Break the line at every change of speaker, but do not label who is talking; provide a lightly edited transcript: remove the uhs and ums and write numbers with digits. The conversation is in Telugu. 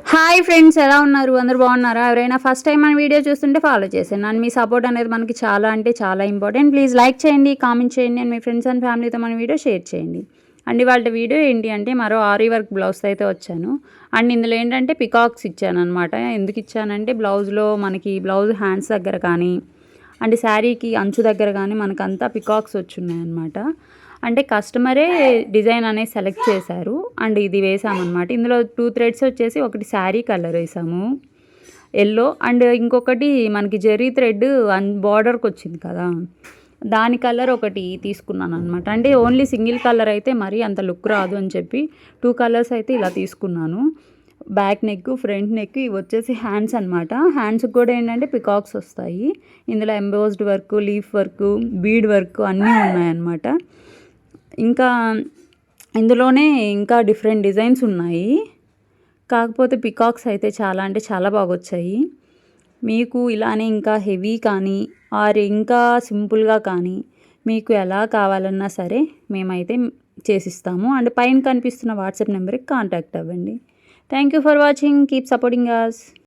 హాయ్ ఫ్రెండ్స్, ఎలా ఉన్నారు? అందరూ బాగున్నారా? ఎవరైనా ఫస్ట్ టైం మన వీడియో చూస్తుంటే ఫాలో చేసేయండి. అండ్ మీ సపోర్ట్ అనేది మనకి చాలా అంటే చాలా ఇంపార్టెంట్. ప్లీజ్ లైక్ చేయండి, కామెంట్ చేయండి, అండ్ మీ ఫ్రెండ్స్ అండ్ ఫ్యామిలీతో మన వీడియో షేర్ చేయండి. అండ్ ఇవాళ వీడియో ఏంటి అంటే మరో ఆరీ వర్క్ బ్లౌజ్ అయితే వచ్చాను. అండ్ ఇందులో ఏంటంటే పికాక్స్ ఇచ్చానమాట. ఎందుకు ఇచ్చానంటే బ్లౌజ్లో మనకి బ్లౌజ్ హ్యాండ్స్ దగ్గర కానీ అండ్ శారీకి అంచు దగ్గర కానీ మనకంతా పికాక్స్ వచ్చున్నాయన్నమాట. అంటే కస్టమరే డిజైన్ అనేది సెలెక్ట్ చేశారు అండ్ ఇది వేసామన్నమాట. ఇందులో 2 థ్రెడ్స్ వచ్చేసి ఒకటి శారీ కలర్ వేసాము ఎల్లో, అండ్ ఇంకొకటి మనకి జెరీ థ్రెడ్ బార్డర్కి వచ్చింది కదా, దాని కలర్ ఒకటి తీసుకున్నాను అనమాట. అంటే ఓన్లీ సింగిల్ కలర్ అయితే మరీ అంత లుక్ రాదు అని చెప్పి 2 కలర్స్ అయితే ఇలా తీసుకున్నాను. బ్యాక్ నెక్, ఫ్రంట్ నెక్, ఇవి వచ్చేసి హ్యాండ్స్ అనమాట. హ్యాండ్స్కి కూడా ఏంటంటే పికాక్స్ వస్తాయి. ఇందులో embossed work, leaf work, bead work అన్నీ ఉన్నాయన్నమాట. ఇంకా ఇందులోనే ఇంకా డిఫరెంట్ డిజైన్స్ ఉన్నాయి. కాకపోతే పికాక్స్ అయితే చాలా అంటే చాలా బాగా వచ్చాయి. మీకు ఇలానే ఇంకా హెవీ కానీ ఆర్ ఇంకా సింపుల్గా కానీ మీకు ఎలా కావాలన్నా సరే మేమైతే చేసిస్తాము. అండ్ పైన కనిపిస్తున్న వాట్సాప్ నెంబర్కి కాంటాక్ట్ అవ్వండి. Thank you for watching. Keep supporting us.